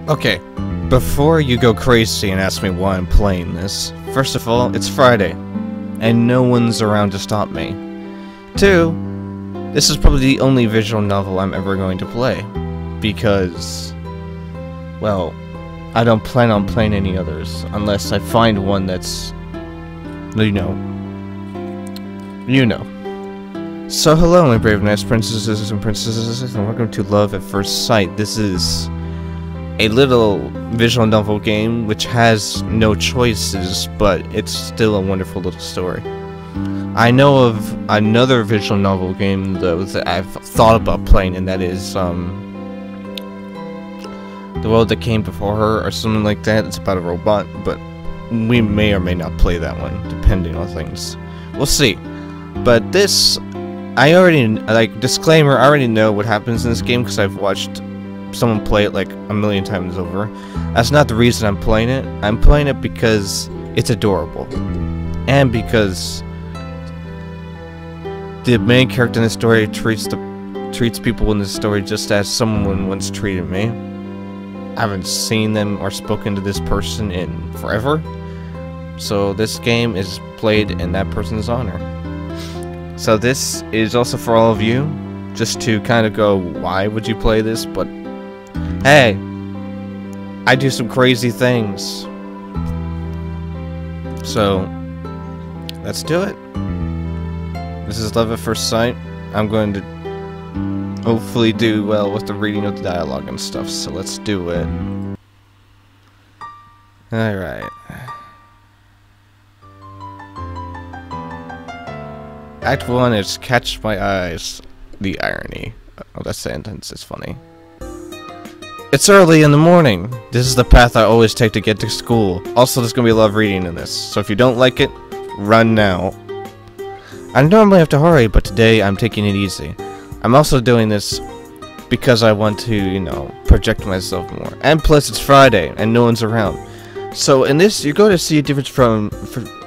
Okay, before you go crazy and ask me why I'm playing this, first of all, it's Friday, and no one's around to stop me. 2, this is probably the only visual novel I'm ever going to play, because, well, I don't plan on playing any others, unless I find one that's, you know. So hello my brave nice princesses and princesses, and welcome to Love at First Sight. This is a little visual novel game which has no choices, but it's still a wonderful little story. I know of another visual novel game though that I've thought about playing, and that is The World That Came Before Her or something like that. It's about a robot, but we may or may not play that one depending on things. We'll see. But this, I already, disclaimer, I already know what happens in this game because I've watched someone play it like a million times over. That's not the reason I'm playing it. I'm playing it because it's adorable, and because the main character in the story treats people in the story just as someone once treated me. I haven't seen them or spoken to this person in forever, so this game is played in that person's honor. So this is also for all of you, just to kind of go, why would you play this? But hey, I do some crazy things. So, let's do it. This is Love at First Sight. I'm going to hopefully do well with the reading of the dialogue and stuff, so let's do it. Alright. Act 1 is Catch My Eyes. The irony. Oh, that sentence is funny. It's early in the morning. This is the path I always take to get to school. Also, there's gonna be a lot of reading in this, so if you don't like it, run now. I normally have to hurry, but today I'm taking it easy. I'm also doing this because I want to, you know, project myself more. And plus, it's Friday, and no one's around. So in this, you're going to see a difference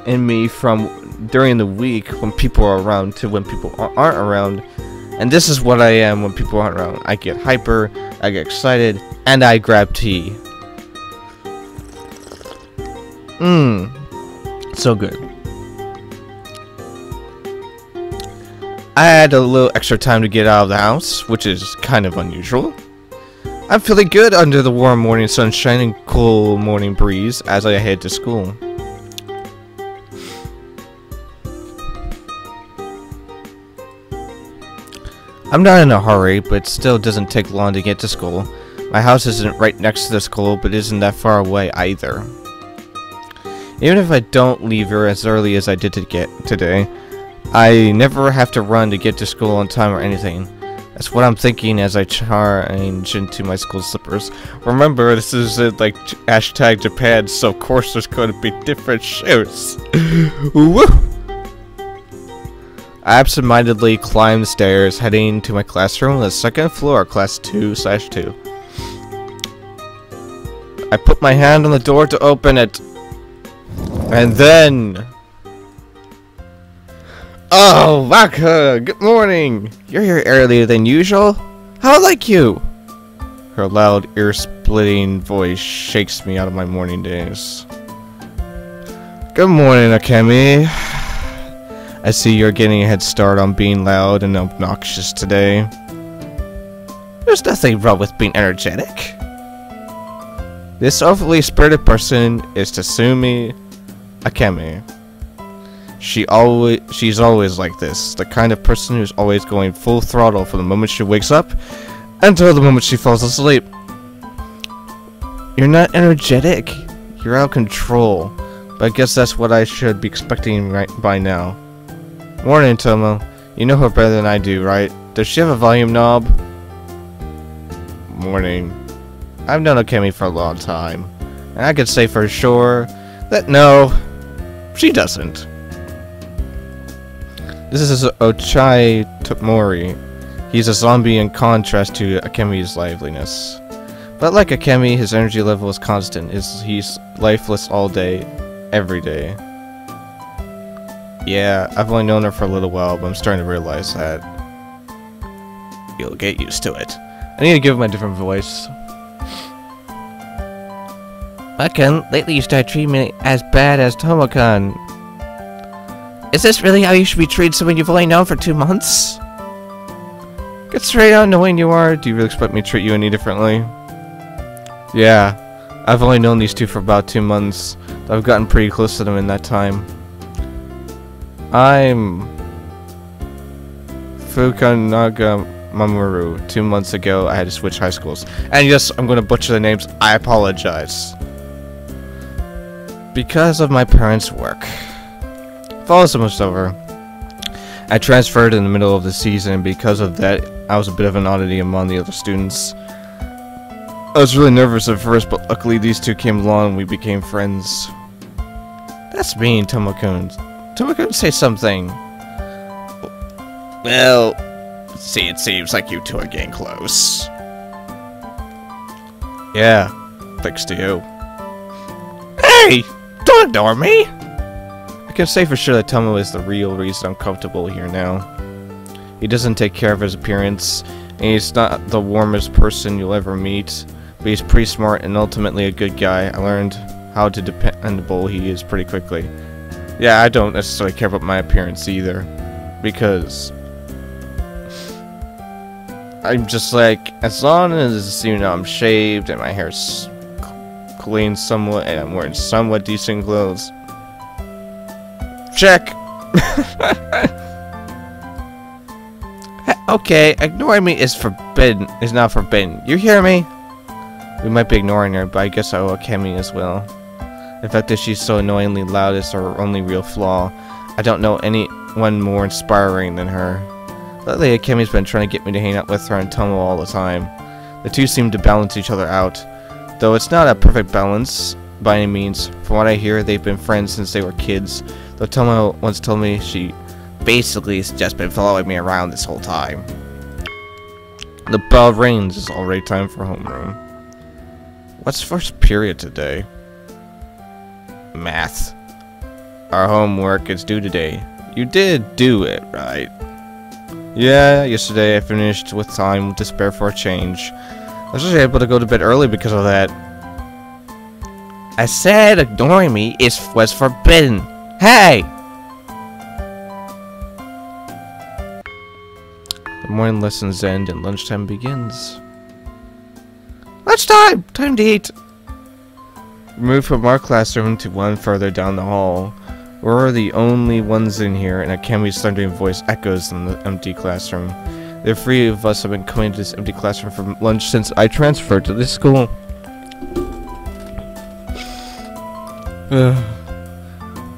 in me from during the week when people are around to when people aren't around. And this is what I am when people aren't around. I get hyper, I get excited, and I grab tea. So good. I had a little extra time to get out of the house, which is kind of unusual. I'm feeling good under the warm morning sunshine and cool morning breeze as I head to school. I'm not in a hurry, but it still doesn't take long to get to school. My house isn't right next to the school, but isn't that far away either. Even if I don't leave here as early as I did to get today, I never have to run to get to school on time or anything. That's what I'm thinking as I change into my school slippers. Remember, this is like hashtag Japan, so of course there's going to be different shoes. Woo! I absentmindedly climb the stairs, heading to my classroom on the second floor, class 2/2. I put my hand on the door to open it, and then... Oh, Waka! Good morning! You're here earlier than usual? How like you? Her loud, ear-splitting voice shakes me out of my morning daze. Good morning, Akemi. I see you're getting a head start on being loud and obnoxious today. There's nothing wrong with being energetic. This overly spirited person is Tatsumi Akemi. She's always like this, the kind of person who's always going full throttle from the moment she wakes up until the moment she falls asleep. You're not energetic. You're out of control. But I guess that's what I should be expecting right by now. Morning, Tomo. You know her better than I do, right? Does she have a volume knob? Morning. I've known Akemi for a long time, and I could say for sure that no, she doesn't. This is Ochai Tomori. He's a zombie in contrast to Akemi's liveliness. But like Akemi, his energy level is constant. He's lifeless all day, every day. Yeah, I've only known her for a little while, but I'm starting to realize that. You'll get used to it. I need to give him a different voice. Ken, lately you started treating me as bad as Tomo-kun. Is this really how you should be treating someone you've only known for 2 months? Get straight on knowing you are. Do you really expect me to treat you any differently? Yeah, I've only known these two for about 2 months. I've gotten pretty close to them in that time. I'm Fukunaga Mamoru. 2 months ago, I had to switch high schools. And yes, I'm going to butcher the names. I apologize. Because of my parents' work. Fall is almost over. I transferred in the middle of the season, and because of that, I was a bit of an oddity among the other students. I was really nervous at first, but luckily these two came along and we became friends. That's mean, Tomo-kun. Tomo-kun, say something. Well, see, it seems like you two are getting close. Yeah, thanks to you. Hey! Don't ignore me! I can say for sure that Tomo is the real reason I'm comfortable here now. He doesn't take care of his appearance, and he's not the warmest person you'll ever meet, but he's pretty smart and ultimately a good guy. I learned how dependable he is pretty quickly. Yeah, I don't necessarily care about my appearance either, because I'm just like, as long as, you know, I'm shaved and my hair's clean somewhat and I'm wearing somewhat decent clothes. Check! Okay, ignoring me is forbidden. Is not forbidden. You hear me? We might be ignoring her, but I guess I owe Akemi as well. The fact that she's so annoyingly loud is her only real flaw. I don't know anyone more inspiring than her. Lately, Akemi's been trying to get me to hang out with her and Tomo all the time. The two seem to balance each other out. Though it's not a perfect balance, by any means. From what I hear, they've been friends since they were kids. Though Tomo once told me she basically has just been following me around this whole time. The bell rings. It's already time for homeroom. What's first period today? Math. Our homework is due today. You did do it, right? Yeah, yesterday I finished with time to spare for a change. I was just able to go to bed early because of that. I said ignoring me was forbidden. Hey! The morning lessons end and lunchtime begins. Lunchtime! Time to eat! We moved from our classroom to one further down the hall. We're the only ones in here, and Akemi's thundering voice echoes in the empty classroom. The three of us have been coming to this empty classroom for lunch since I transferred to this school.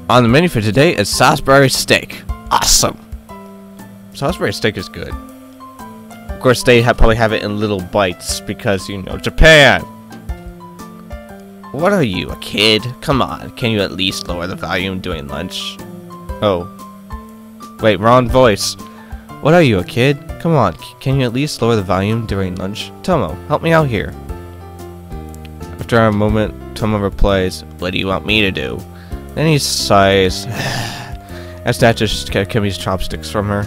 On the menu for today is Salisbury steak. Awesome! Salisbury steak is good. Of course, they probably have it in little bites because, you know, Japan! What are you, a kid? Come on, can you at least lower the volume during lunch? Oh. Wait, wrong voice. What are you, a kid? Come on, can you at least lower the volume during lunch? Tomo, help me out here. After a moment, Tomo replies, what do you want me to do? Then he sighs and snatches Akemi's chopsticks from her.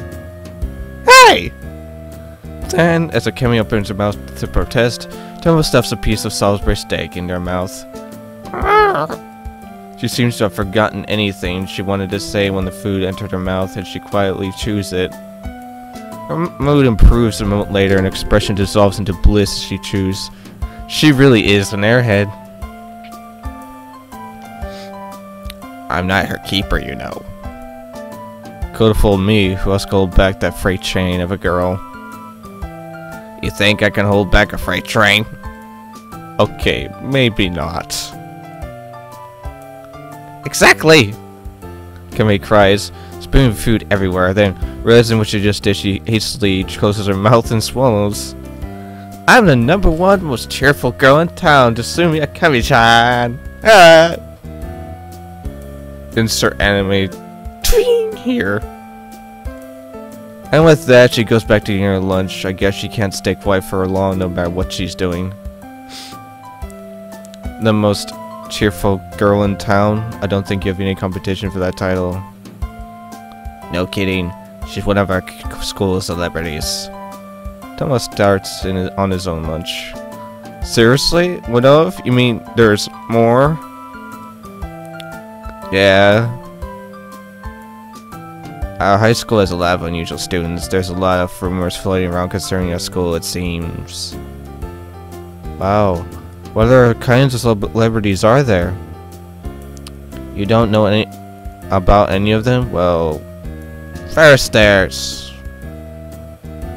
Hey! Then, as Akemi opens her mouth to protest, Tomo stuffs a piece of Salisbury steak in her mouth. She seems to have forgotten anything she wanted to say when the food entered her mouth, and she quietly chews it. Her mood improves a moment later, and her expression dissolves into bliss as she chews. She really is an airhead. I'm not her keeper, you know. Could have fooled me, who else could hold back that freight train of a girl. You think I can hold back a freight train? Okay, maybe not. Exactly! Akemi cries, spilling food everywhere, then, realizing what she just did, she hastily closes her mouth and swallows. I'm the #1 most cheerful girl in town, Tasumi Akemi-chan! Ah! Insert anime twing here. And with that, she goes back to eating her lunch. I guess she can't stay quiet for long no matter what she's doing. The most cheerful girl in town? I don't think you have any competition for that title. No kidding. She's one of our school celebrities. Tomo starts on his own lunch. Seriously? What of? You mean there's more? Yeah. Our high school has a lot of unusual students. There's a lot of rumors floating around concerning our school, it seems. Wow. What other kinds of celebrities are there? You don't know about any of them? Well, first there's...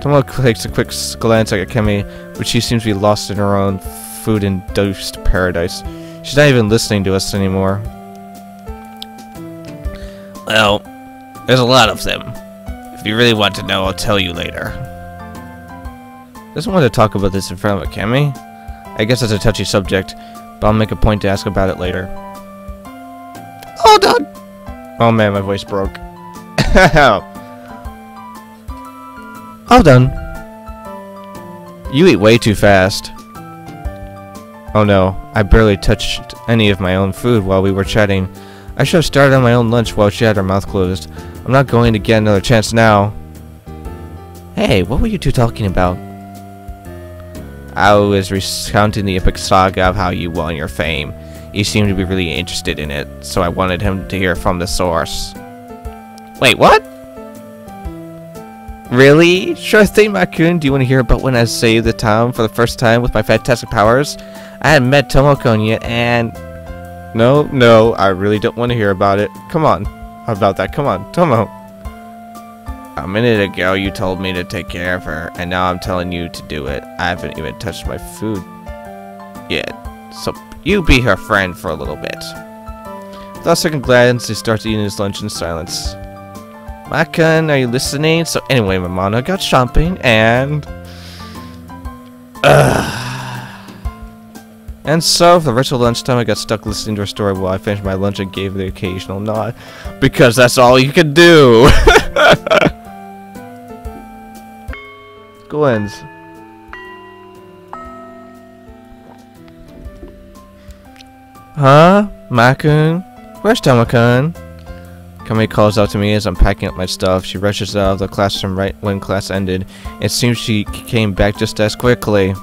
Tomo takes a quick glance at Akemi, but she seems to be lost in her own food-induced paradise. She's not even listening to us anymore. Well, there's a lot of them. If you really want to know, I'll tell you later. Doesn't want to talk about this in front of Akemi. I guess it's a touchy subject, but I'll make a point to ask about it later. Hold on! Oh man, my voice broke. All done. You eat way too fast. Oh no, I barely touched any of my own food while we were chatting. I should have started on my own lunch while she had her mouth closed. I'm not going to get another chance now. Hey, what were you two talking about? I was recounting the epic saga of how you won your fame. You seemed to be really interested in it, so I wanted him to hear from the source. Wait, what? Really? Sure thing, Makun. Do you want to hear about when I saved the town for the first time with my fantastic powers? I hadn't met Tomoko yet, and... No, I really don't want to hear about it. Come on. About that, come on, Tomo. A minute ago, you told me to take care of her, and now I'm telling you to do it. I haven't even touched my food yet, so you be her friend for a little bit. Without a second glance, he starts eating his lunch in silence. Makun, are you listening? So anyway, Mamano got shopping, and... And so, for the rest of lunchtime, I got stuck listening to her story while I finished my lunch and gave the occasional nod. Because that's all you can do! School ends. Huh? Makun? Where's Tomo-kun? Kami calls out to me as I'm packing up my stuff. She rushes out of the classroom right when class ended. It seems she came back just as quickly.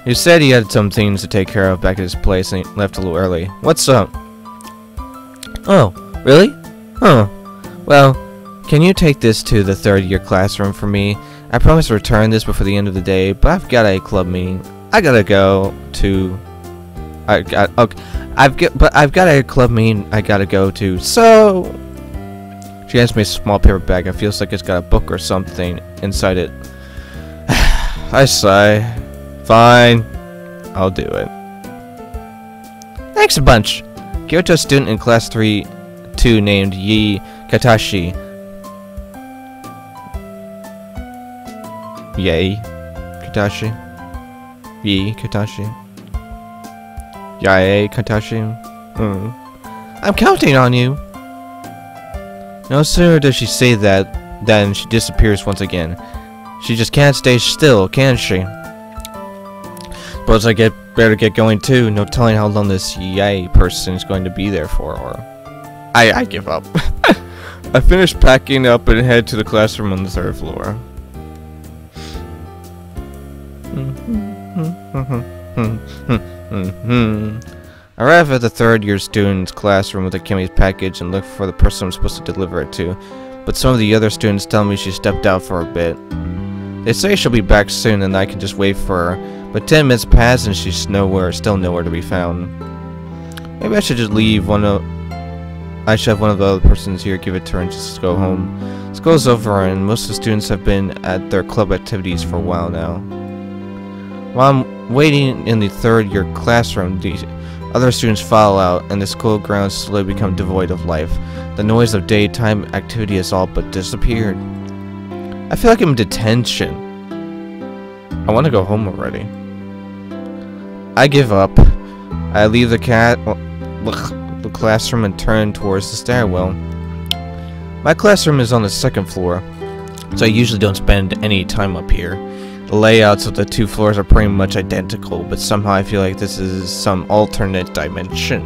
He said he had some things to take care of back at his place and he left a little early. What's up? Oh, really? Huh. Well, can you take this to the third-year classroom for me? I promise to return this before the end of the day, but I've got a club meeting. I gotta go to... I've got a club meeting I gotta go to, so... She hands me a small paper bag. It feels like it's got a book or something inside it. I sigh. Fine. I'll do it. Thanks a bunch. Give it to a student in class 3-2 named Yi Katashi. Yay. Katashi. Yi Katashi. Yae Katashi. I'm counting on you. No sooner does she say that than she disappears once again. She just can't stay still, can she? Suppose I better get going too. No telling how long this Yae person is going to be there for, or... I give up. I finish packing up and head to the classroom on the 3rd floor. I arrive at the 3rd-year student's classroom with Akemi's package and look for the person I'm supposed to deliver it to, but some of the other students tell me she stepped out for a bit. They say she'll be back soon and I can just wait for her, but 10 minutes pass and she's still nowhere to be found. Maybe I should just leave I should have one of the other persons here give it to her and just go home. School's over and most of the students have been at their club activities for a while now. While I'm waiting in the 3rd-year classroom, the other students file out and the school grounds slowly become devoid of life. The noise of daytime activity has all but disappeared. I feel like I'm in detention. I want to go home already. I give up. I leave the classroom and turn towards the stairwell. My classroom is on the 2nd floor, so I usually don't spend any time up here. The layouts of the 2 floors are pretty much identical, but somehow I feel like this is some alternate dimension.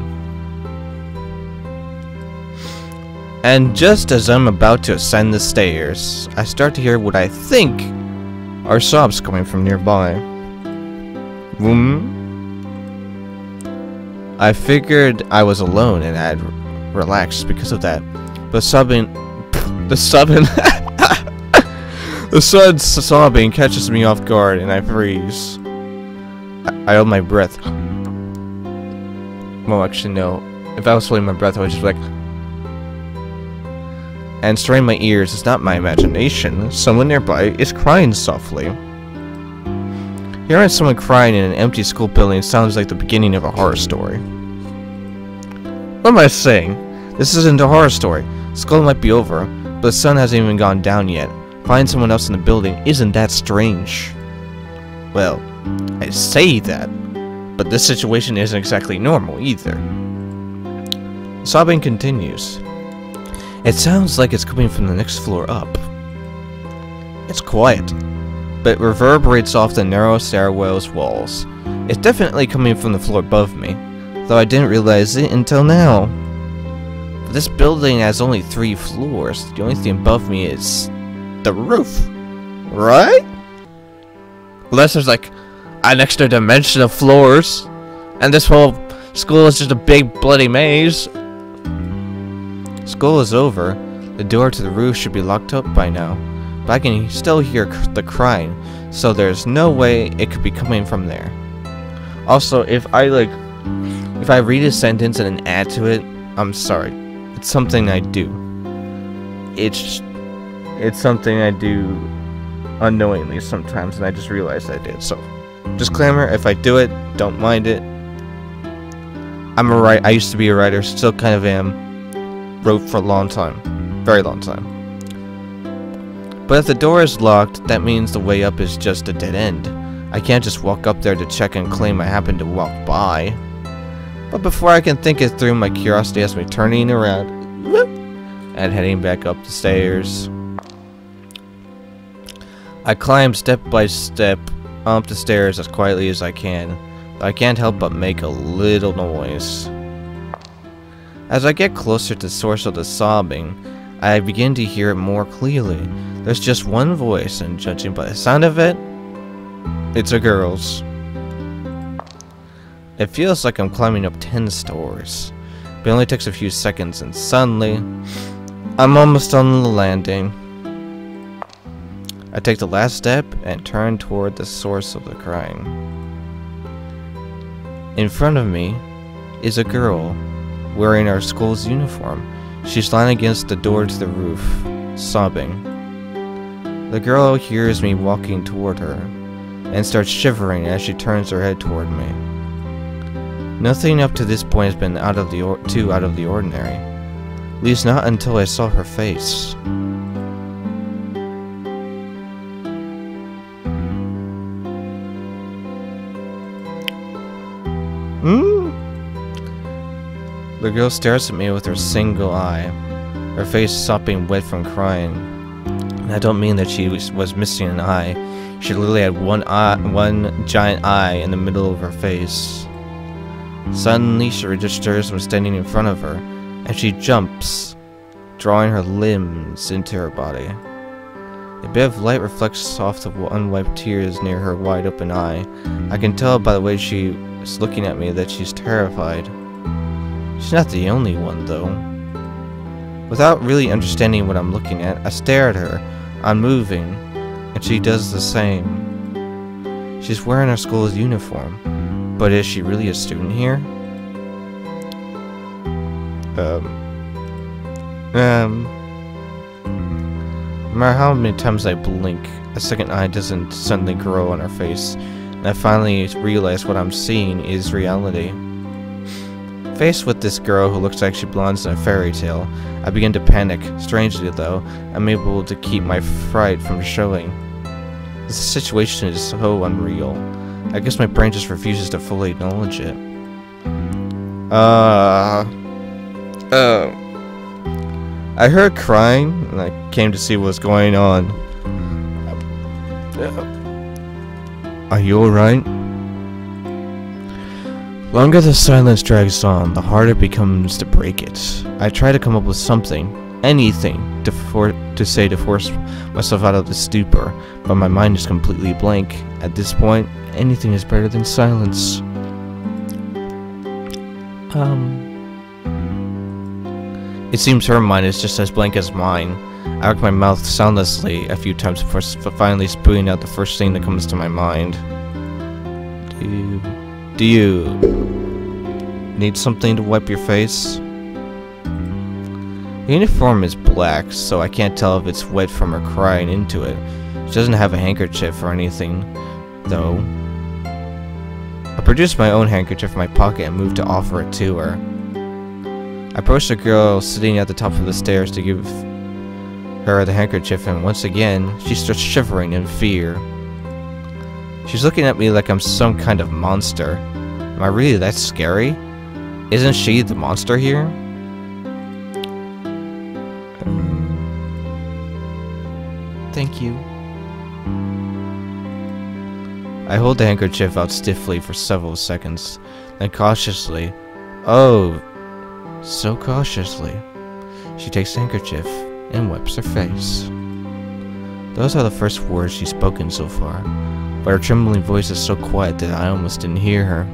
And just as I'm about to ascend the stairs, I start to hear what I think are sobs coming from nearby. I figured I was alone and I'd relaxed because of that. But the sudden sobbing catches me off guard and I freeze. I hold my breath. Well, actually, no. If I was holding my breath, I would just be like, and strain my ears. It's not my imagination. Someone nearby is crying softly. Hearing someone crying in an empty school building sounds like the beginning of a horror story. What am I saying? This isn't a horror story. School might be over, but the sun hasn't even gone down yet. Finding someone else in the building isn't that strange. Well, I say that, but this situation isn't exactly normal either. Sobbing continues. It sounds like it's coming from the next floor up. It's quiet, but reverberates off the narrow stairwell's walls. It's definitely coming from the floor above me, though I didn't realize it until now. But this building has only 3 floors. The only thing above me is the roof, right? Unless there's like an extra dimension of floors, and this whole school is just a big bloody maze. School is over. The door to the roof should be locked up by now, but I can still hear the crying, so there's no way it could be coming from there. Also, if I read a sentence and then add to it, I'm sorry. It's something I do. It's something I do unknowingly sometimes, and I just realized I did. So, disclaimer: if I do it, don't mind it. I used to be a writer, still kind of am. Wrote for a long time, very long time. But if the door is locked, that means the way up is just a dead end. I can't just walk up there to check and claim I happened to walk by. But before I can think it through, my curiosity has me turning around and heading back up the stairs. I climb step by step up the stairs as quietly as I can, but I can't help but make a little noise. As I get closer to the source of the sobbing, I begin to hear it more clearly. There's just one voice, and judging by the sound of it, it's a girl's. It feels like I'm climbing up 10 stories, but it only takes a few seconds, and suddenly, I'm almost on the landing. I take the last step and turn toward the source of the crying. In front of me is a girl wearing our school's uniform. She's lying against the door to the roof, sobbing. The girl hears me walking toward her and starts shivering as she turns her head toward me. Nothing up to this point has been too out of the ordinary, at least not until I saw her face. The girl stares at me with her single eye, her face sopping wet from crying. And I don't mean that she was missing an eye. She literally had one giant eye in the middle of her face. Suddenly, she registers I'm standing in front of her, and she jumps, drawing her limbs into her body. A bit of light reflects off the unwiped tears near her wide-open eye. I can tell by the way she is looking at me that she's terrified. She's not the only one, though. Without really understanding what I'm looking at, I stare at her, unmoving, and she does the same. She's wearing her school's uniform, but is she really a student here? No matter how many times I blink, a second eye doesn't suddenly grow on her face, and I finally realize what I'm seeing is reality. Faced with this girl who looks like she belongs in a fairy tale, I begin to panic. Strangely though, I'm able to keep my fright from showing. This situation is so unreal. I guess my brain just refuses to fully acknowledge it. I heard crying, and I came to see what was going on. Are you alright? Longer the silence drags on, the harder it becomes to break it. I try to come up with something, anything, to force myself out of the stupor, but my mind is completely blank. At this point, Anything is better than silence. It seems her mind is just as blank as mine. I work my mouth soundlessly a few times before finally spewing out the first thing that comes to my mind. Do you need something to wipe your face? The uniform is black, so I can't tell if it's wet from her crying into it. She doesn't have a handkerchief or anything, though. I produced my own handkerchief from my pocket and moved to offer it to her. I approached the girl sitting at the top of the stairs to give her the handkerchief, and once again, she starts shivering in fear. She's looking at me like I'm some kind of monster. Am I really that scary? Isn't she the monster here? Thank you. I hold the handkerchief out stiffly for several seconds, then cautiously, oh, so cautiously, she takes the handkerchief and wipes her face. Those are the first words she's spoken so far, but her trembling voice is so quiet that I almost didn't hear her.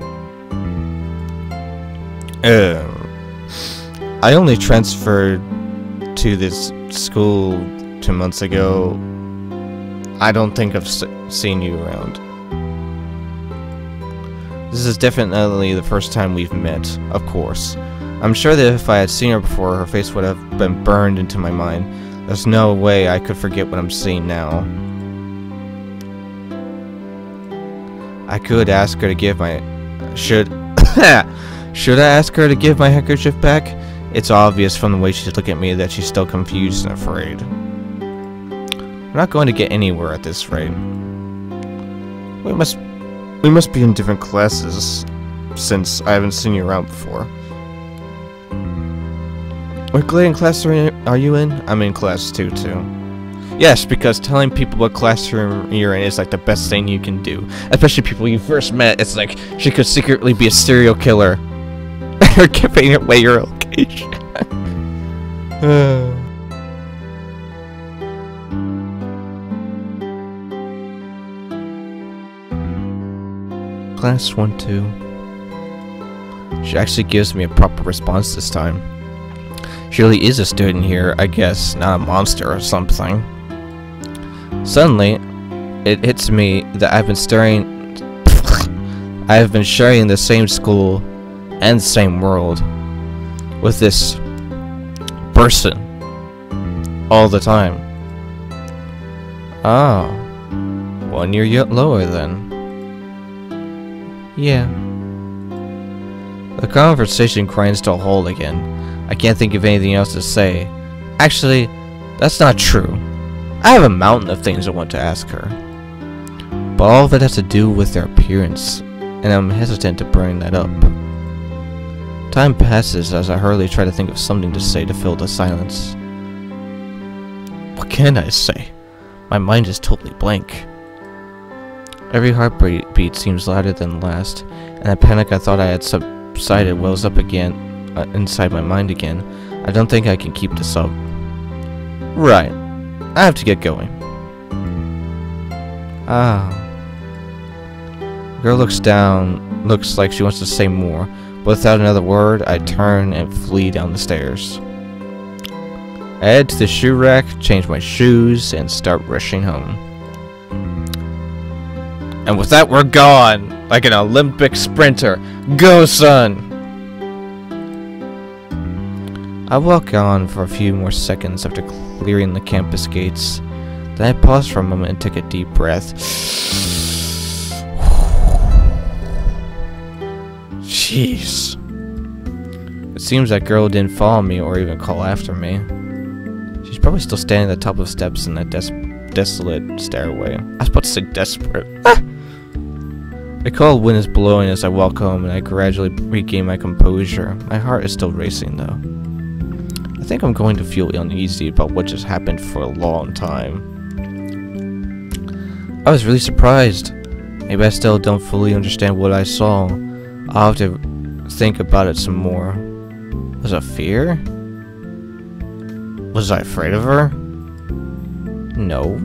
I only transferred to this school 2 months ago. I don't think I've seen you around. This is definitely the first time we've met, of course. I'm sure that if I had seen her before, her face would have been burned into my mind. There's no way I could forget what I'm seeing now. I could ask her to give my... Should I ask her to give my handkerchief back? It's obvious from the way she's looking at me that she's still confused and afraid. We're not going to get anywhere at this rate. We must be in different classes, since I haven't seen you around before. What grade class are you in? I'm in class 2 too. Yes, because telling people what classroom you're in is like the best thing you can do. Especially people you first met. It's like she could secretly be a serial killer. You're giving away your location. Class 1-2. She actually gives me a proper response this time. She really is a student here, I guess, not a monster or something. Suddenly, it hits me that I've been sharing the same school and same world with this person all the time. Oh, 1 year lower then. Yeah. The conversation grinds to a halt again. I can't think of anything else to say. Actually, that's not true. I have a mountain of things I want to ask her. But all of it has to do with their appearance, and I'm hesitant to bring that up. Time passes as I hurriedly try to think of something to say to fill the silence. What can I say? My mind is totally blank. Every heartbeat seems louder than the last, and the panic I thought I had subsided wells up again inside my mind again. I don't think I can keep this up. Right. I have to get going. Ah. The girl looks down, looks like she wants to say more, but without another word, I turn and flee down the stairs. I head to the shoe rack, change my shoes, and start rushing home. And with that, we're gone! Like an Olympic sprinter. Go, son! I walk on for a few more seconds after clearing the campus gates. Then I pause for a moment and take a deep breath. Jeez. It seems that girl didn't follow me or even call after me. She's probably still standing at the top of the steps in that desolate stairway. I was about to say desperate. A cold wind is blowing as I walk home, and I gradually regain my composure. My heart is still racing, though. I think I'm going to feel uneasy about what just happened for a long time. I was really surprised. Maybe I still don't fully understand what I saw. I'll have to think about it some more. Was it fear? Was I afraid of her? No.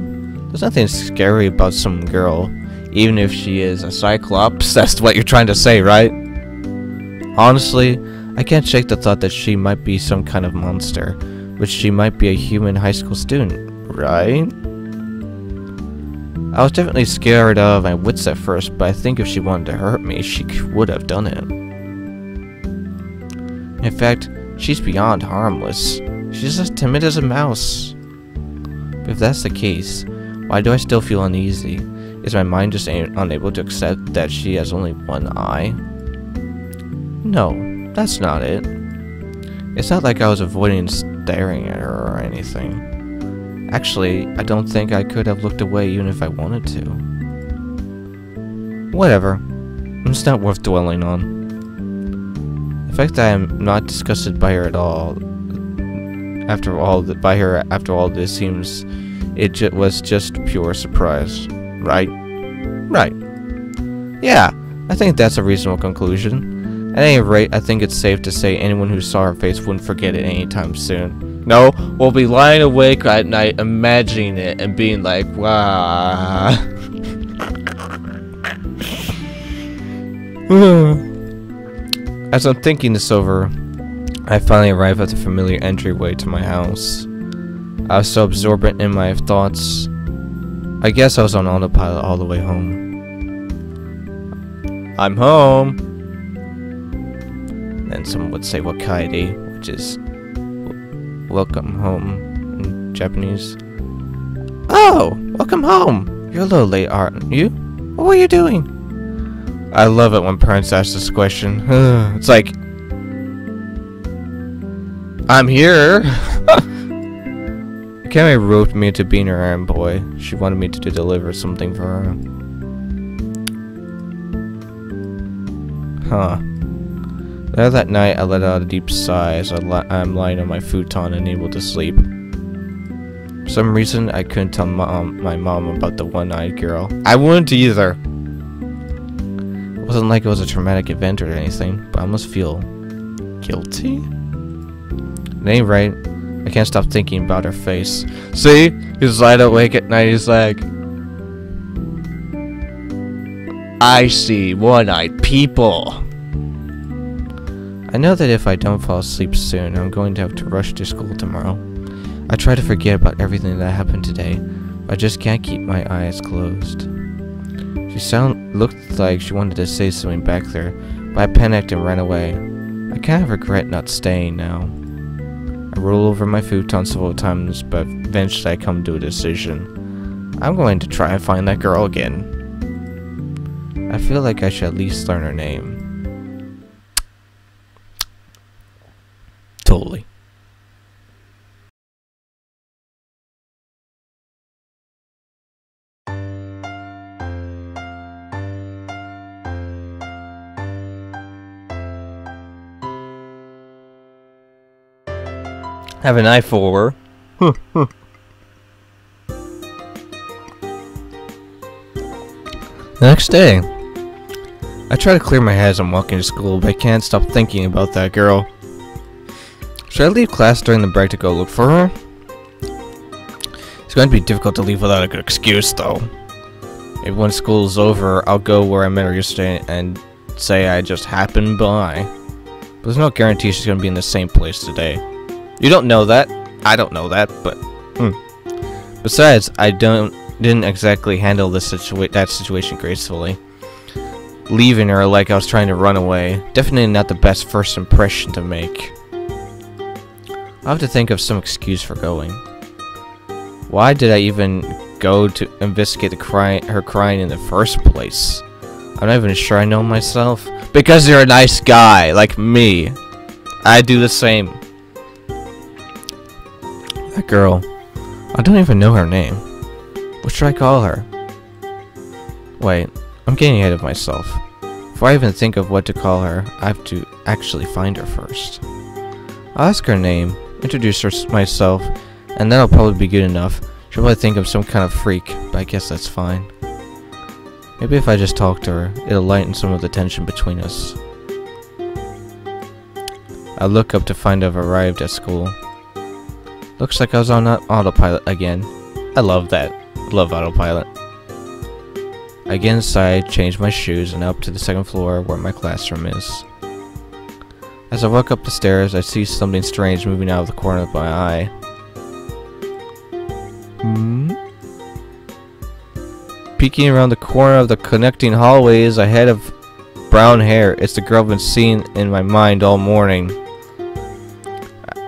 There's nothing scary about some girl, Even if she is a Cyclops, that's what you're trying to say, right? Honestly, I can't shake the thought that she might be some kind of monster, which she might be a human high school student, right? I was definitely scared of my wits at first, but I think if she wanted to hurt me, she would have done it. In fact, she's beyond harmless. She's as timid as a mouse. But if that's the case, why do I still feel uneasy? Is my mind just unable to accept that she has only one eye? No, that's not it. It's not like I was avoiding staring at her or anything. Actually, I don't think I could have looked away even if I wanted to. Whatever. It's not worth dwelling on. The fact that I am not disgusted by her at all, after all this, seems it was just pure surprise. Right? Right. Yeah, I think that's a reasonable conclusion. At any rate, I think it's safe to say anyone who saw her face wouldn't forget it anytime soon. No, we'll be lying awake at night, imagining it, and being like, wow. As I'm thinking this over, I finally arrive at the familiar entryway to my house. I was so absorbent in my thoughts. I guess I was on autopilot all the way home. I'm home! Then someone would say wakairi, which is welcome home in Japanese. Oh! Welcome home! You're a little late, aren't you? What were you doing? I love it when parents ask this question. It's like, I'm here! Kami roped me into being her errand boy. She wanted me to deliver something for her. Huh. Later that night, I let out a deep sigh as I'm lying on my futon, unable to sleep. For some reason, I couldn't tell my mom about the one-eyed girl. I wouldn't either! It wasn't like it was a traumatic event or anything, but I almost feel guilty? At any rate, I can't stop thinking about her face. See? He's lying awake at night, he's like, I see one-eyed people! I know that if I don't fall asleep soon, I'm going to have to rush to school tomorrow. I try to forget about everything that happened today, but I just can't keep my eyes closed. She looked like she wanted to say something back there, but I panicked and ran away. I kind of regret not staying now. I roll over my futon several times, but eventually I come to a decision. I'm going to try and find that girl again. I feel like I should at least learn her name. Totally. Have an eye for her. The next day, I try to clear my head as I'm walking to school, but I can't stop thinking about that girl. Should I leave class during the break to go look for her? It's going to be difficult to leave without a good excuse, though. Maybe when school is over, I'll go where I met her yesterday and say I just happened by. But there's no guarantee she's going to be in the same place today. You don't know that. I don't know that, but... Besides, I didn't exactly handle that situation gracefully. Leaving her like I was trying to run away. Definitely not the best first impression to make. I'll have to think of some excuse for going. Why did I even go to investigate her crying in the first place? I'm not even sure I know myself. Because you're a nice guy, like me. I do the same. That girl. I don't even know her name. What should I call her? Wait, I'm getting ahead of myself. Before I even think of what to call her, I have to actually find her first. I'll ask her name, introduce myself, and that'll probably be good enough. She'll probably think I'm some kind of freak, but I guess that's fine. Maybe if I just talk to her, it'll lighten some of the tension between us. I look up to find I've arrived at school. Looks like I was on autopilot again. I love that. Love autopilot. I get inside, change my shoes, and up to the second floor where my classroom is. As I walk up the stairs, I see something strange moving out of the corner of my eye. Peeking around the corner of the connecting hallway is a head of brown hair. It's the girl I've been seeing in my mind all morning.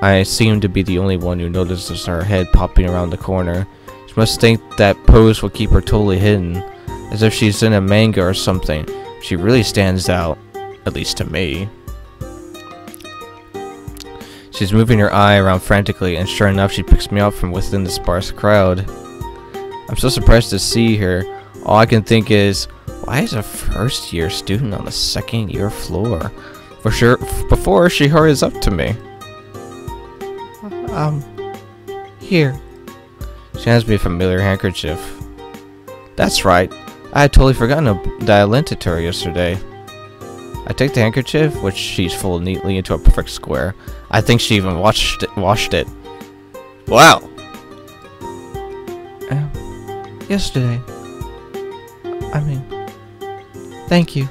I seem to be the only one who notices her head popping around the corner. She must think that pose will keep her totally hidden, as if she's in a manga or something. She really stands out, at least to me. She's moving her eye around frantically, and sure enough, she picks me up from within the sparse crowd. I'm so surprised to see her. All I can think is, why is a first-year student on the second-year floor? For sure, before she hurries up to me. Here. She hands me a familiar handkerchief. That's right. I had totally forgotten that I lent it to her yesterday. I take the handkerchief, which she's folded neatly into a perfect square. I think she even washed it. Wow! Yesterday. I mean, thank you.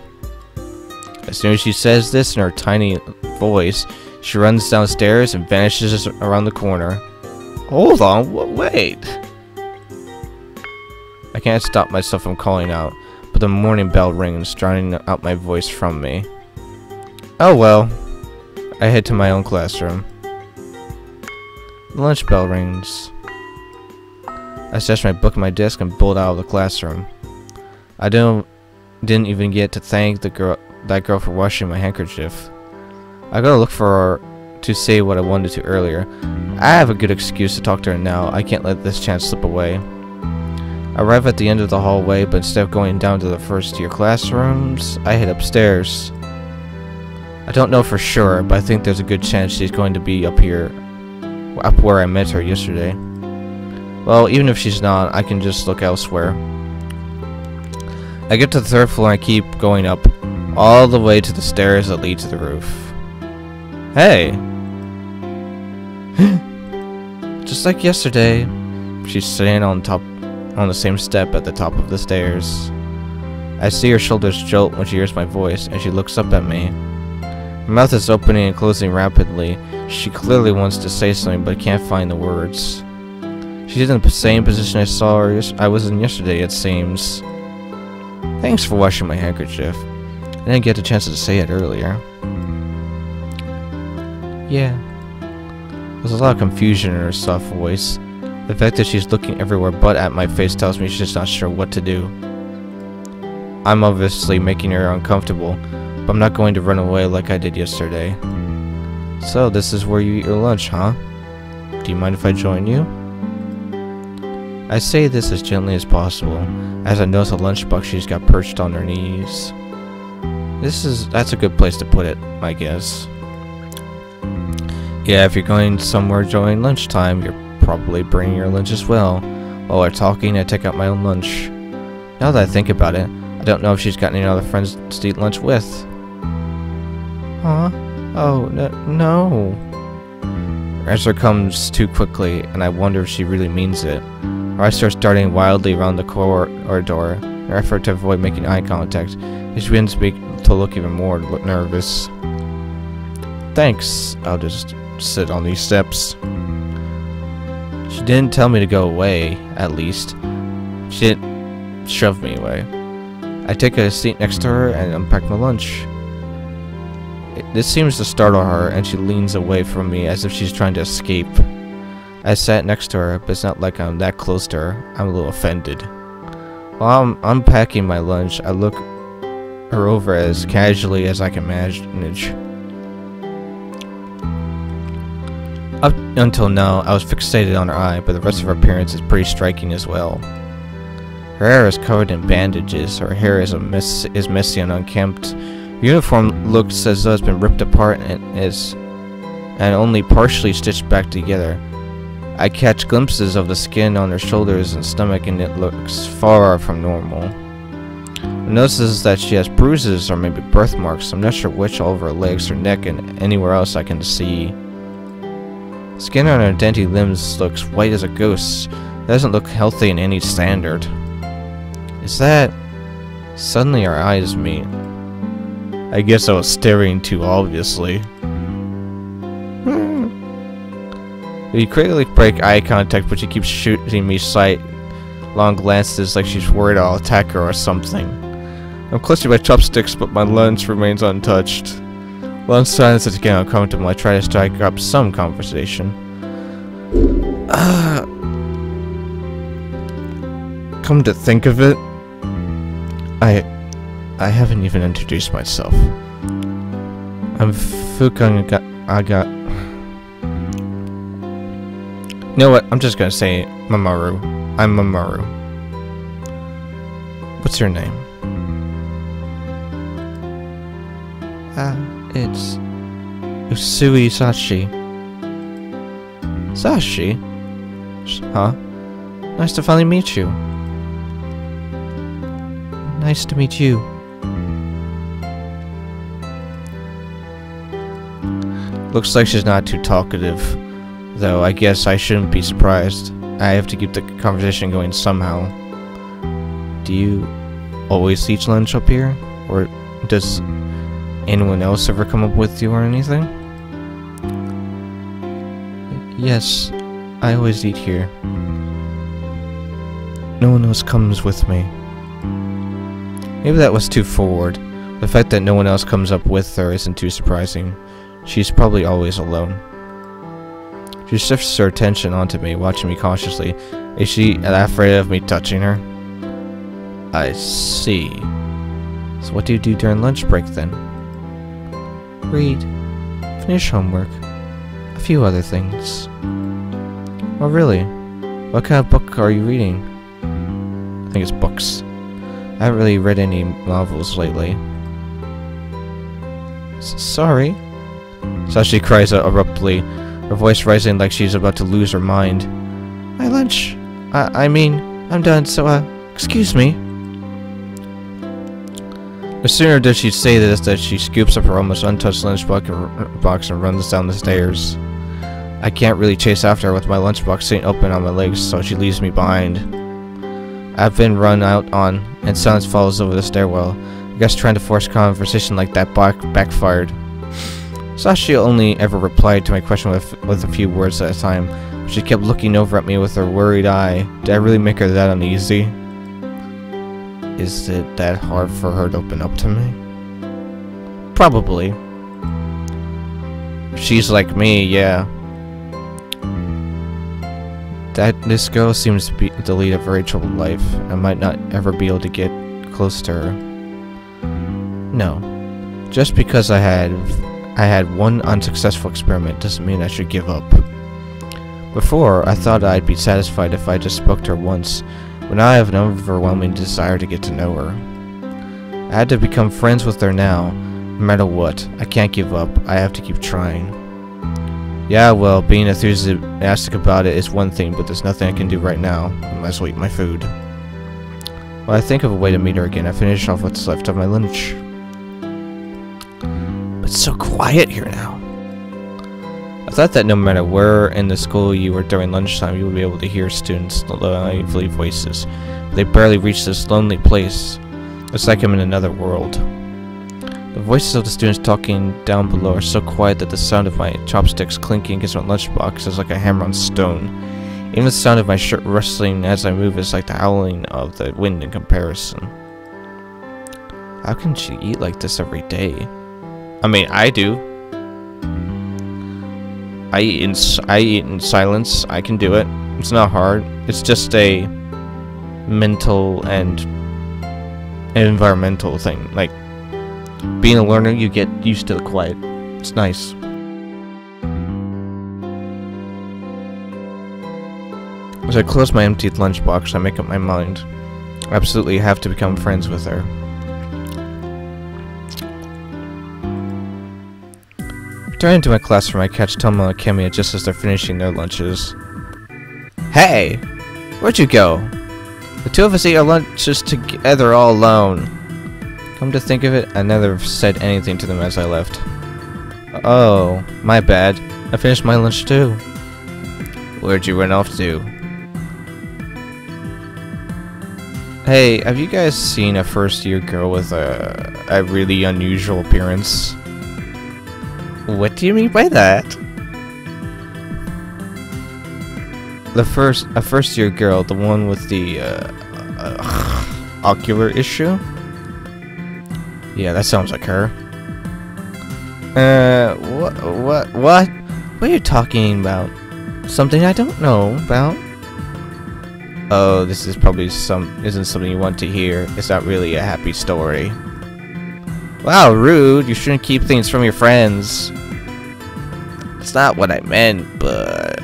As soon as she says this in her tiny voice, she runs downstairs and vanishes around the corner. Hold on, wait! I can't stop myself from calling out, but the morning bell rings, drowning out my voice from me. Oh well. I head to my own classroom. The lunch bell rings. I stash my book in my desk and bolt out of the classroom. I didn't even get to thank that girl for washing my handkerchief. I gotta look for her to say what I wanted to earlier. I have a good excuse to talk to her now. I can't let this chance slip away. I arrive at the end of the hallway, but instead of going down to the first-year classrooms, I head upstairs. I don't know for sure, but I think there's a good chance she's going to be up where I met her yesterday. Well, even if she's not, I can just look elsewhere. I get to the third floor and I keep going up, all the way to the stairs that lead to the roof. Hey! Just like yesterday, she's sitting on the same step at the top of the stairs. I see her shoulders jolt when she hears my voice, and she looks up at me. Her mouth is opening and closing rapidly. She clearly wants to say something, but can't find the words. She's in the same position I was in yesterday, it seems. Thanks for washing my handkerchief. I didn't get a chance to say it earlier. Yeah. There's a lot of confusion in her soft voice. The fact that she's looking everywhere but at my face tells me she's just not sure what to do. I'm obviously making her uncomfortable, but I'm not going to run away like I did yesterday. So, this is where you eat your lunch, huh? Do you mind if I join you? I say this as gently as possible, as I notice a lunchbox she's got perched on her knees. That's a good place to put it, I guess. Yeah, if you're going somewhere during lunchtime, you're probably bringing your lunch as well. While we're talking, I take out my own lunch. Now that I think about it, I don't know if she's got any other friends to eat lunch with. Huh? Oh, no. Her answer comes too quickly, and I wonder if she really means it. Her eyes start darting wildly around the corridor in an effort to avoid making eye contact, and she begins to look even more nervous. Thanks. I'll just sit on these steps. She didn't tell me to go away, at least. She didn't shove me away. I take a seat next to her and unpack my lunch. This seems to startle her, and she leans away from me as if she's trying to escape. I sat next to her, but it's not like I'm that close to her. I'm a little offended. While I'm unpacking my lunch, I look her over as casually as I can manage. Up until now, I was fixated on her eye, but the rest of her appearance is pretty striking as well. Her hair is covered in bandages, her hair is messy and unkempt. Her uniform looks as though it's been ripped apart and only partially stitched back together. I catch glimpses of the skin on her shoulders and stomach, and it looks far from normal. I notice that she has bruises or maybe birthmarks. I'm not sure which, all over her legs, her neck, and anywhere else I can see. Skin on her dainty limbs looks white as a ghost. It doesn't look healthy in any standard. Is that Suddenly our eyes meet. I guess I was staring too obviously. We quickly break eye contact, but she keeps shooting me sidelong glances like she's worried I'll attack her or something. I'm clutching my chopsticks, but my lunch remains untouched. While in silence, it's getting uncomfortable. I try to strike up some conversation. Come to think of it, I haven't even introduced myself. I'm Fukang Aga. You know what? I'm just gonna say Mamoru. I'm Mamoru. What's your name? It's Usui Sashi. Sashi? Huh? Nice to finally meet you. Nice to meet you. Looks like she's not too talkative, though I guess I shouldn't be surprised. I have to keep the conversation going somehow. Do you always eat lunch up here? Or does anyone else ever come up with you or anything? Yes, I always eat here. No one else comes with me. Maybe that was too forward. The fact that no one else comes up with her isn't too surprising. She's probably always alone. She shifts her attention onto me, watching me cautiously. Is she afraid of me touching her? I see. So what do you do during lunch break then? Read. Finish homework. A few other things. Oh really? What kind of book are you reading? I think it's books. I haven't really read any novels lately. Sorry. Sashi cries out abruptly, her voice rising like she's about to lose her mind. My lunch. I mean, I'm done, so, excuse me. No sooner does she say this than she scoops up her almost untouched lunchbox and runs down the stairs. I can't really chase after her with my lunchbox sitting open on my legs, so she leaves me behind. I've been run out on, and silence follows over the stairwell. I guess trying to force conversation like that backfired. Sashi only ever replied to my question with a few words at a time, but she kept looking over at me with her worried eye. Did I really make her that uneasy? Is it that hard for her to open up to me? Probably. She's like me, yeah. This girl seems to be the lead of a very troubled life. I might not ever be able to get close to her. No. Just because I had one unsuccessful experiment doesn't mean I should give up. Before, I thought I'd be satisfied if I just spoke to her once, but now I have an overwhelming desire to get to know her. I had to become friends with her now, no matter what. I can't give up. I have to keep trying. Yeah, well, being enthusiastic about it is one thing, but there's nothing I can do right now. I might as well eat my food. While I think of a way to meet her again, I finish off what's left of my lunch. But it's so quiet here now. I thought that no matter where in the school you were during lunchtime, you would be able to hear students' lively voices. They barely reach this lonely place. It's like I'm in another world. The voices of the students talking down below are so quiet that the sound of my chopsticks clinking against my lunchbox is like a hammer on stone. Even the sound of my shirt rustling as I move is like the howling of the wind in comparison. How can she eat like this every day? I mean, I do. I eat in silence. I can do it. It's not hard. It's just a mental and environmental thing. Like, being a learner, you get used to the quiet. It's nice. As I close my emptied lunchbox, I make up my mind. I absolutely have to become friends with her. Returning to my classroom, I catch Tomo and Kemiya just as they're finishing their lunches. Hey! Where'd you go? The two of us eat our lunches together all alone. Come to think of it, I never said anything to them as I left. Oh, my bad. I finished my lunch too. Where'd you run off to? Hey, have you guys seen a first-year girl with a really unusual appearance? What do you mean by that? A first-year girl, the one with the ocular issue? Yeah, that sounds like her. What? What are you talking about? Something I don't know about? Oh, this is probably isn't something you want to hear. It's not really a happy story. Wow, rude. You shouldn't keep things from your friends. It's not what I meant, but...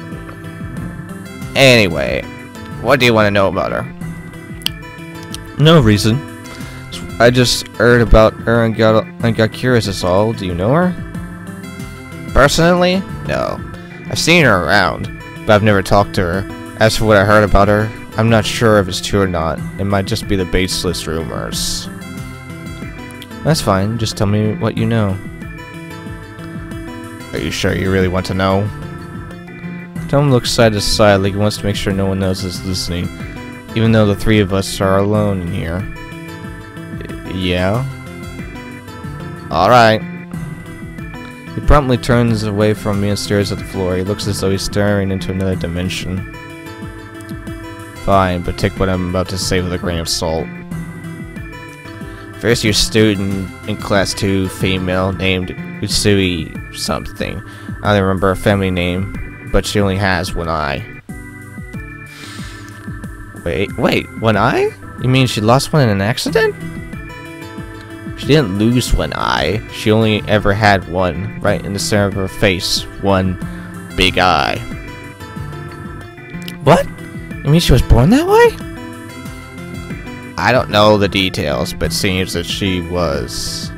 Anyway, what do you want to know about her? No reason. I just heard about her and got curious, that's all. Do you know her? Personally? No. I've seen her around, but I've never talked to her. As for what I heard about her, I'm not sure if it's true or not. It might just be the baseless rumors. That's fine. Just tell me what you know. Are you sure you really want to know? Tom looks side to side like he wants to make sure no one else is listening, even though the three of us are alone in here. Yeah? Alright. He promptly turns away from me and stares at the floor. He looks as though he's staring into another dimension. Fine, but take what I'm about to say with a grain of salt. First year student in class 2, female, named Usui something. I don't remember her family name, but she only has one eye. Wait, one eye? You mean she lost one in an accident? She didn't lose one eye. She only ever had one, right in the center of her face. One big eye. What? You mean she was born that way? I don't know the details, but it seems that she was.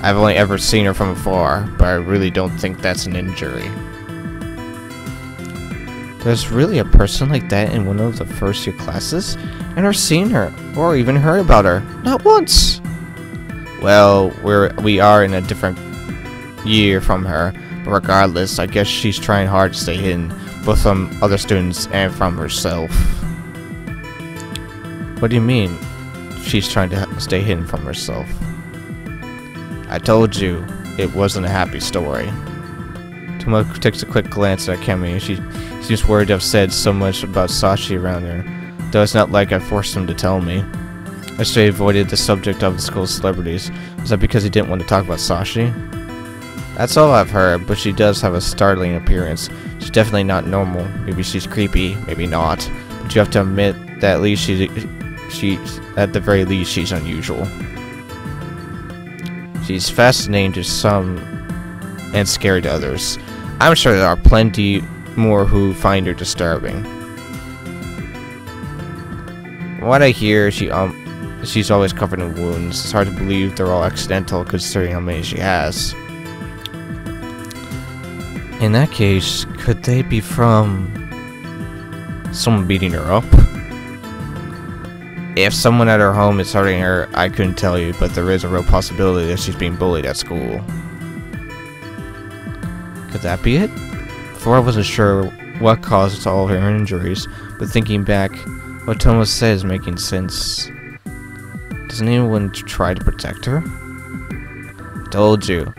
I've only ever seen her from afar, but I really don't think that's an injury. There's really a person like that in one of the first year classes? I've never seen her, or even heard about her. Not once! Well, we are in a different year from her, but regardless, I guess she's trying hard to stay hidden, both from other students and from herself. What do you mean, she's trying to stay hidden from herself? I told you, it wasn't a happy story. Tomo takes a quick glance at Kemi, and she seems worried to have said so much about Sashi around her, though it's not like I forced him to tell me. I straight avoided the subject of the school's celebrities. Was that because he didn't want to talk about Sashi? That's all I've heard, but she does have a startling appearance. She's definitely not normal. Maybe she's creepy, maybe not. But you have to admit that at least at the very least, she's unusual. She's fascinating to some and scary to others. I'm sure there are plenty more who find her disturbing. From what I hear, she's always covered in wounds. It's hard to believe they're all accidental considering how many she has. In that case, could they be from someone beating her up? If someone at her home is hurting her, I couldn't tell you, but there is a real possibility that she's being bullied at school. Could that be it? Before I wasn't sure what caused all of her injuries, but thinking back, what Tomo said is making sense. Doesn't anyone try to protect her? Told you.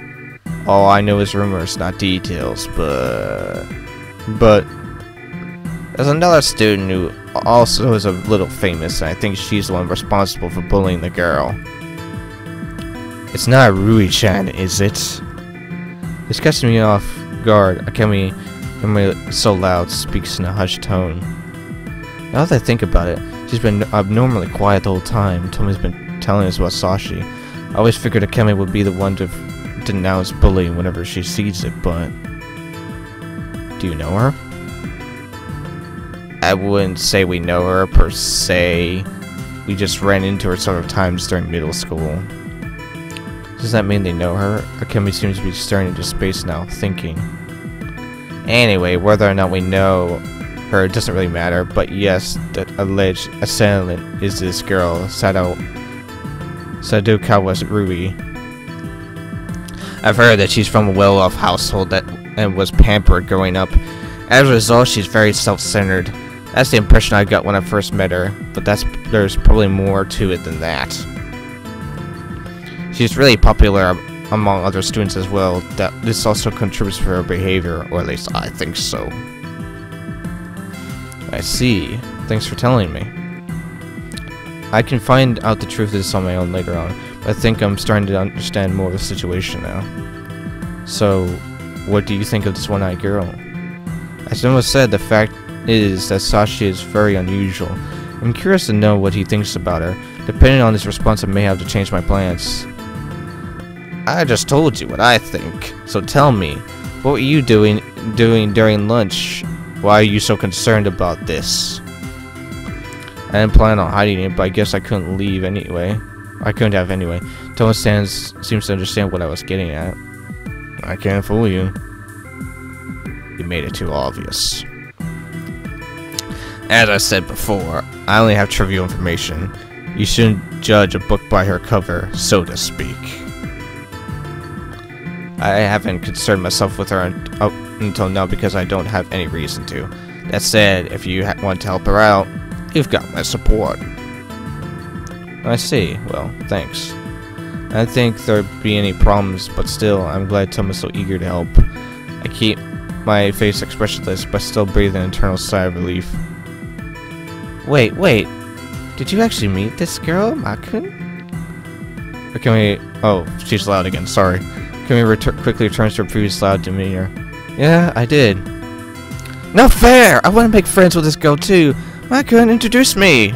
All I know is rumors, not details, but there's another student who also is a little famous, and I think she's the one responsible for bullying the girl. It's not Rui-chan, is it? This catches me off guard. Akemi, so loud, speaks in a hushed tone. Now that I think about it, she's been abnormally quiet the whole time. Tomo's been telling us about Sashi. I always figured Akemi would be the one to denounce bullying whenever she sees it, but... Do you know her? I wouldn't say we know her, per se. We just ran into her several times during middle school. Does that mean they know her? Akemi seems to be staring into space now, thinking. Anyway, whether or not we know her doesn't really matter, but yes, the alleged assailant is this girl, Sadokawa Rui. I've heard that she's from a well-off household and was pampered growing up. As a result, she's very self-centered. That's the impression I got when I first met her, but there's probably more to it than that. She's really popular among other students as well. That this also contributes to her behavior, or at least I think so. I see. Thanks for telling me. I can find out the truth of this on my own later on, but I think I'm starting to understand more of the situation now. So, what do you think of this one-eyed girl? As Noah said, the fact is that Sashi is very unusual. I'm curious to know what he thinks about her. Depending on his response, I may have to change my plans. I just told you what I think, so tell me, what were you doing during lunch? Why are you so concerned about this? I didn't plan on hiding it, but I guess I couldn't leave anyway. I couldn't have anyway. Tomo seems to understand what I was getting at. I can't fool you. You made it too obvious. As I said before, I only have trivial information. You shouldn't judge a book by her cover, so to speak. I haven't concerned myself with her up until now because I don't have any reason to. That said, if you want to help her out, you've got my support. I see. Well, thanks. I didn't think there'd be any problems, but still, I'm glad Tom is so eager to help. I keep my face expressionless, but still breathe an internal sigh of relief. Wait. Did you actually meet this girl, Makun? Or can we... Oh, she's loud again, sorry. Can we quickly return to her previous loud demeanor? Yeah, I did. No fair! I want to make friends with this girl too! Makun, introduce me!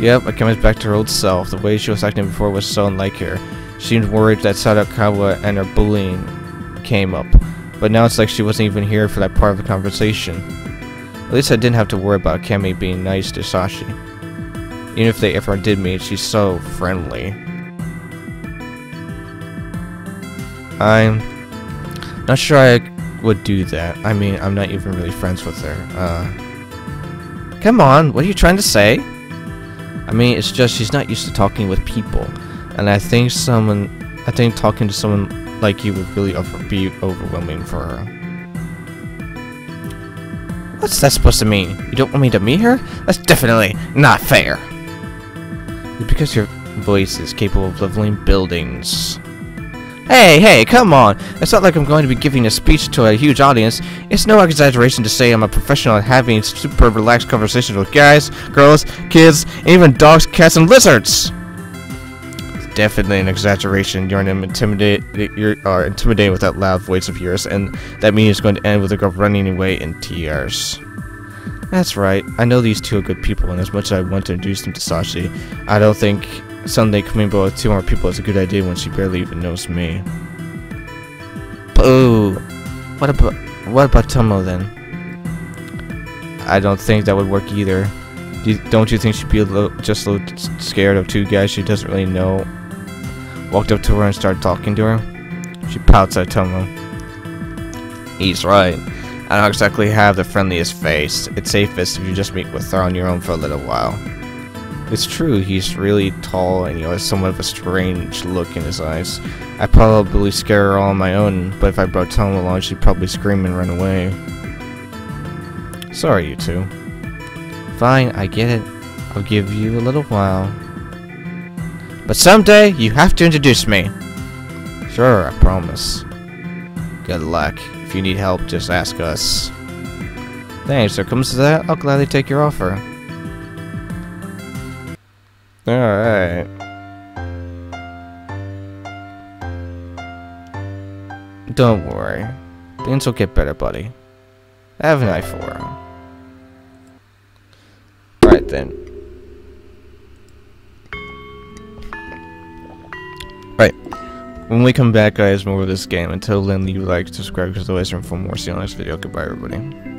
Yep, Akemi is back to her old self. The way she was acting before was so unlike her. She seemed worried that Sadakawa and her bullying came up. But now it's like she wasn't even here for that part of the conversation. At least I didn't have to worry about Akemi being nice to Sashi. Even if they ever did meet, she's so friendly. I'm not sure I would do that. I mean, I'm not even really friends with her. Come on, what are you trying to say? I mean, it's just she's not used to talking with people, and I think talking to someone like you would really be overwhelming for her. What's that supposed to mean? You don't want me to meet her? That's definitely not fair. It's because your voice is capable of leveling buildings. Hey, come on! It's not like I'm going to be giving a speech to a huge audience. It's no exaggeration to say I'm a professional at having super relaxed conversations with guys, girls, kids, and even dogs, cats, and lizards! It's definitely an exaggeration. You're intimidating with that loud voice of yours, and that meeting is going to end with a girl running away in tears. That's right. I know these two are good people, and as much as I want to introduce them to Sashi, I don't think Sunday coming with 2 more people is a good idea when she barely even knows me. Boo! What about Tomo then? I don't think that would work either. Don't you think she'd be just a little scared of 2 guys she doesn't really know? Walked up to her and started talking to her. She pouts at Tomo. He's right. I don't exactly have the friendliest face. It's safest if you just meet with her on your own for a little while. It's true, he's really tall and he has somewhat of a strange look in his eyes. I'd probably scare her all on my own, but if I brought Tomo along, she'd probably scream and run away. Sorry, you two. Fine, I get it. I'll give you a little while. But someday, you have to introduce me. Sure, I promise. Good luck. If you need help, just ask us. Thanks, if it comes to that, I'll gladly take your offer. Alright. Don't worry. Things will get better, buddy. I have an eye for him. Alright then. Right. When we come back, guys, more of this game. Until then, leave a like, subscribe, because otherwise, for more. See you on the next video. Goodbye, everybody.